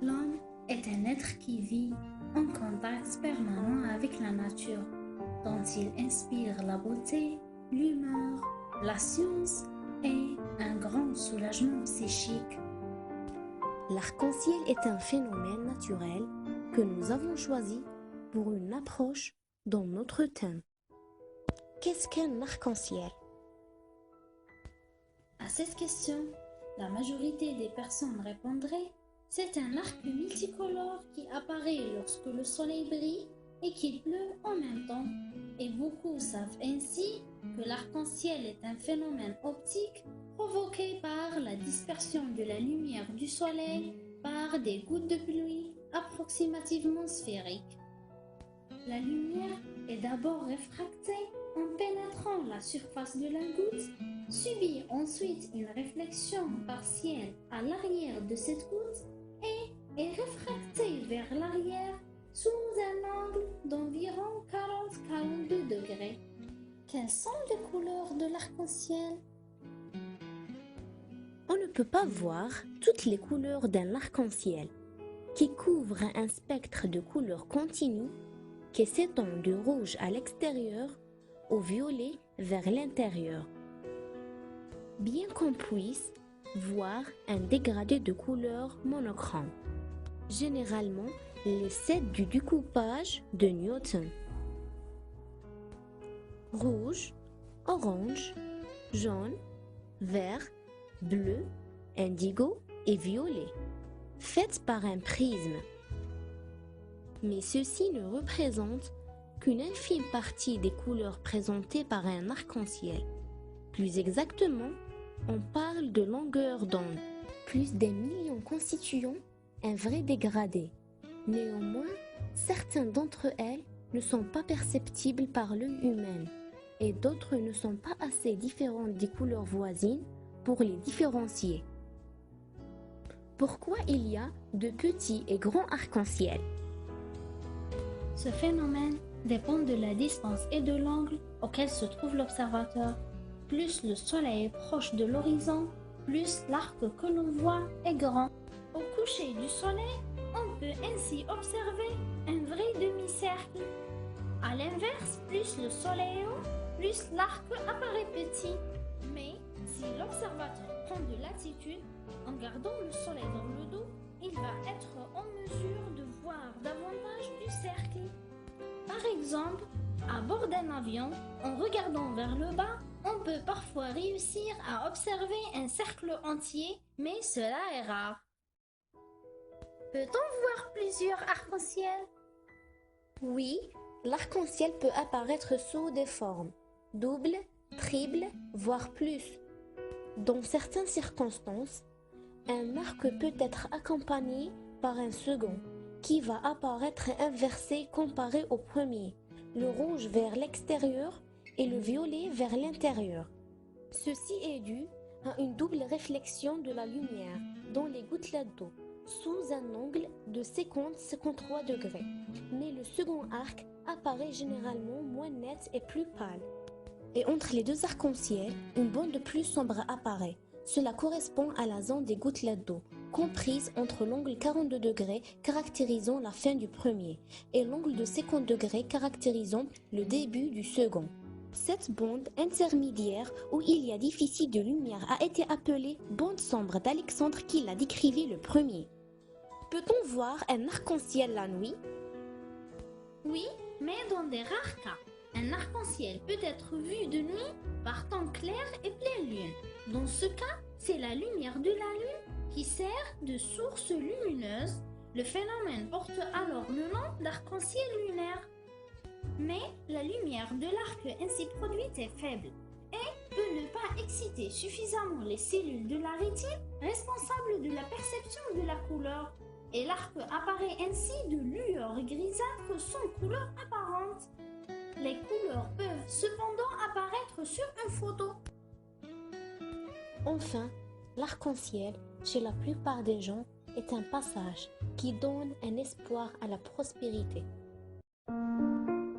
L'homme est un être qui vit en contact permanent avec la nature, dont il inspire la beauté, l'humeur, la science et un grand soulagement psychique. L'arc-en-ciel est un phénomène naturel que nous avons choisi pour une approche dans notre thème. Qu'est-ce qu'un arc-en-ciel? À cette question, la majorité des personnes répondraient: c'est un arc multicolore qui apparaît lorsque le soleil brille et qu'il pleut en même temps. Et beaucoup savent ainsi que l'arc-en-ciel est un phénomène optique provoqué par la dispersion de la lumière du soleil par des gouttes de pluie approximativement sphériques. La lumière est d'abord réfractée en pénétrant la surface de la goutte, subit ensuite une réflexion partielle à l'arrière de cette goutte et est réfractée vers l'arrière sous un angle d'environ 40-42 degrés. Quelles sont les couleurs de l'arc-en-ciel? On ne peut pas voir toutes les couleurs d'un arc-en-ciel, qui couvre un spectre de couleurs continues qui s'étend du rouge à l'extérieur au violet vers l'intérieur. Bien qu'on puisse voir un dégradé de couleurs monochrome, généralement les 7 du découpage de Newton. Rouge, orange, jaune, vert, bleu, indigo et violet, faites par un prisme. Mais ceci ne représente qu'une infime partie des couleurs présentées par un arc-en-ciel. Plus exactement, on parle de longueur d'onde, plus des millions constituant un vrai dégradé. Néanmoins, certains d'entre elles ne sont pas perceptibles par l'œil humain et d'autres ne sont pas assez différentes des couleurs voisines pour les différencier. Pourquoi il y a de petits et grands arcs-en-ciel? Ce phénomène dépend de la distance et de l'angle auquel se trouve l'observateur. Plus le soleil est proche de l'horizon, plus l'arc que l'on voit est grand. Au coucher du soleil, on peut ainsi observer un vrai demi-cercle. À l'inverse, plus le soleil est haut, plus l'arc apparaît petit. Mais si l'observateur prend de l'altitude, en gardant le soleil dans le dos, il va être en mesure de voir davantage du cercle. Par exemple, à bord d'un avion, en regardant vers le bas, on peut parfois réussir à observer un cercle entier, mais cela est rare. Peut-on voir plusieurs arcs-en-ciel? Oui, l'arc-en-ciel peut apparaître sous des formes doubles, triples, voire plus. Dans certaines circonstances, un arc peut être accompagné par un second, qui va apparaître inversé comparé au premier, le rouge vers l'extérieur et le violet vers l'intérieur. Ceci est dû à une double réflexion de la lumière dans les gouttelettes d'eau, sous un angle de 50-53 degrés, mais le second arc apparaît généralement moins net et plus pâle. Et entre les deux arcs-en-ciel, une bande plus sombre apparaît. Cela correspond à la zone des gouttelettes d'eau, comprise entre l'angle 42 degrés caractérisant la fin du premier et l'angle de 50 degrés caractérisant le début du second. Cette bande intermédiaire où il y a déficit de lumière a été appelée bande sombre d'Alexandre qui l'a décrivée le premier. Peut-on voir un arc-en-ciel la nuit? Oui, mais dans des rares cas. Un arc-en-ciel peut être vu de nuit par temps clair et pleine lune. Dans ce cas, c'est la lumière de la lune qui sert de source lumineuse. Le phénomène porte alors le nom d'arc-en-ciel lunaire. Mais la lumière de l'arc ainsi produite est faible et peut ne pas exciter suffisamment les cellules de la rétine responsables de la perception de la couleur. Et l'arc apparaît ainsi de lueurs grisâtres sans couleur apparente. Les couleurs peuvent cependant apparaître sur une photo. Enfin, l'arc-en-ciel, chez la plupart des gens, est un passage qui donne un espoir à la prospérité.